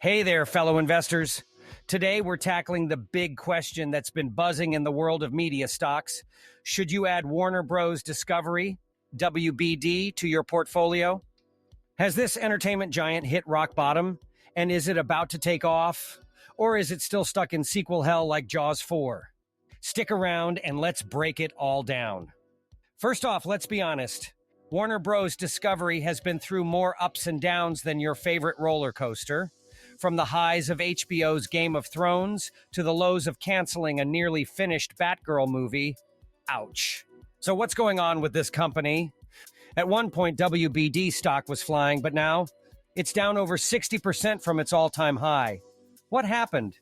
Hey there, fellow investors. Today, we're tackling the big question that's been buzzing in the world of media stocks. Should you add Warner Bros. Discovery, WBD, to your portfolio? Has this entertainment giant hit rock bottom? And is it about to take off? Or is it still stuck in sequel hell like Jaws 4? Stick around and let's break it all down. First off, let's be honest. Warner Bros. Discovery has been through more ups and downs than your favorite roller coaster. From the highs of HBO's Game of Thrones to the lows of canceling a nearly finished Batgirl movie. Ouch. So what's going on with this company? At one point, WBD stock was flying, but now it's down over 60% from its all-time high. What happened?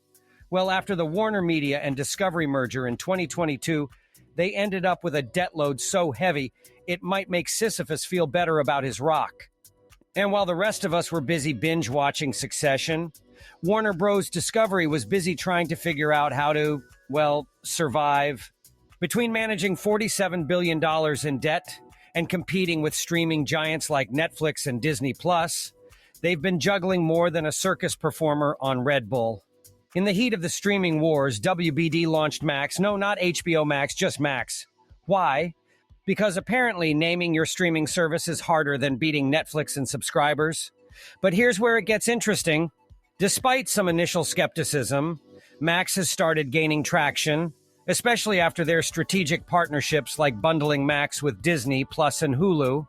Well, after the Warner Media and Discovery merger in 2022, they ended up with a debt load so heavy, it might make Sisyphus feel better about his rock. And while the rest of us were busy binge-watching Succession, Warner Bros. Discovery was busy trying to figure out how to, survive. Between managing $47 billion in debt and competing with streaming giants like Netflix and Disney+, they've been juggling more than a circus performer on Red Bull. In the heat of the streaming wars, WBD launched Max. No, not HBO Max, just Max. Why? Because apparently naming your streaming service is harder than beating Netflix in subscribers. But here's where it gets interesting. Despite some initial skepticism, Max has started gaining traction, especially after their strategic partnerships like bundling Max with Disney Plus and Hulu,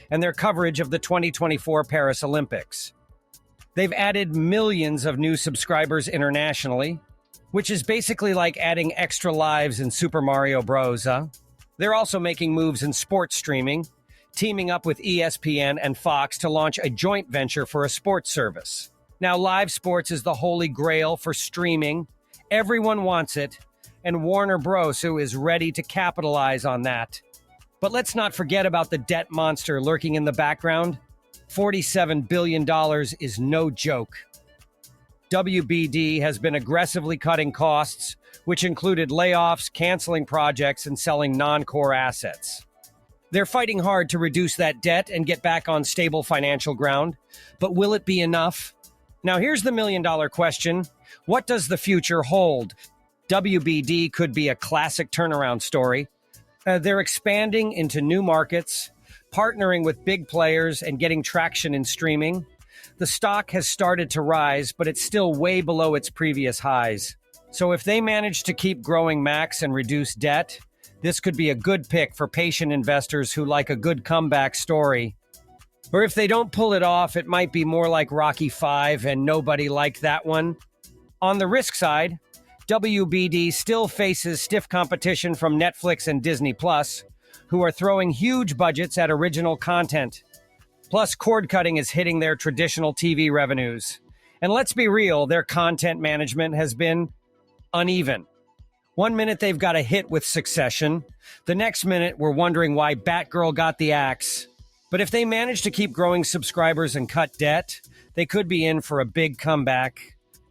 and their coverage of the 2024 Paris Olympics. They've added millions of new subscribers internationally, which is basically like adding extra lives in Super Mario Bros. They're also making moves in sports streaming, teaming up with ESPN and Fox to launch a joint venture for a sports service. Now, live sports is the holy grail for streaming. Everyone wants it, and Warner Bros. Is ready to capitalize on that. But let's not forget about the debt monster lurking in the background. $47 billion is no joke. WBD has been aggressively cutting costs, which included layoffs, canceling projects, and selling non-core assets. They're fighting hard to reduce that debt and get back on stable financial ground, but will it be enough? Now here's the million-dollar question. What does the future hold? WBD could be a classic turnaround story. They're expanding into new markets, partnering with big players, and getting traction in streaming. The stock has started to rise, but it's still way below its previous highs. So if they manage to keep growing Max and reduce debt, this could be a good pick for patient investors who like a good comeback story. Or if they don't pull it off, it might be more like Rocky V, and nobody liked that one. On the risk side, WBD still faces stiff competition from Netflix and Disney+, who are throwing huge budgets at original content. Plus, cord cutting is hitting their traditional TV revenues. And let's be real, their content management has been uneven. One minute they've got a hit with Succession. The next minute we're wondering why Batgirl got the axe. But if they manage to keep growing subscribers and cut debt, they could be in for a big comeback.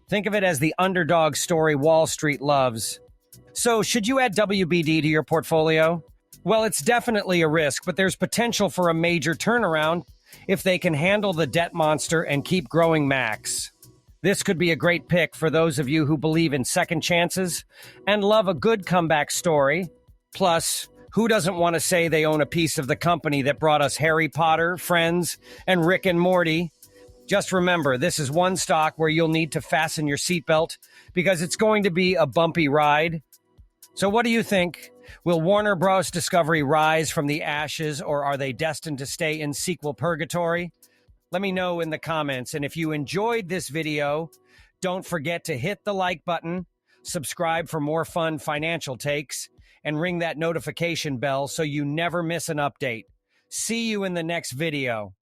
Think of it as the underdog story Wall Street loves. So, should you add WBD to your portfolio? Well, it's definitely a risk, but there's potential for a major turnaround if they can handle the debt monster and keep growing Max. This could be a great pick for those of you who believe in second chances and love a good comeback story. Plus, who doesn't want to say they own a piece of the company that brought us Harry Potter, Friends, and Rick and Morty? Just remember, this is one stock where you'll need to fasten your seatbelt because it's going to be a bumpy ride. So what do you think? Will Warner Bros. Discovery rise from the ashes, or are they destined to stay in sequel purgatory? Let me know in the comments. And if you enjoyed this video, don't forget to hit the like button, subscribe for more fun financial takes, and ring that notification bell so you never miss an update. See you in the next video.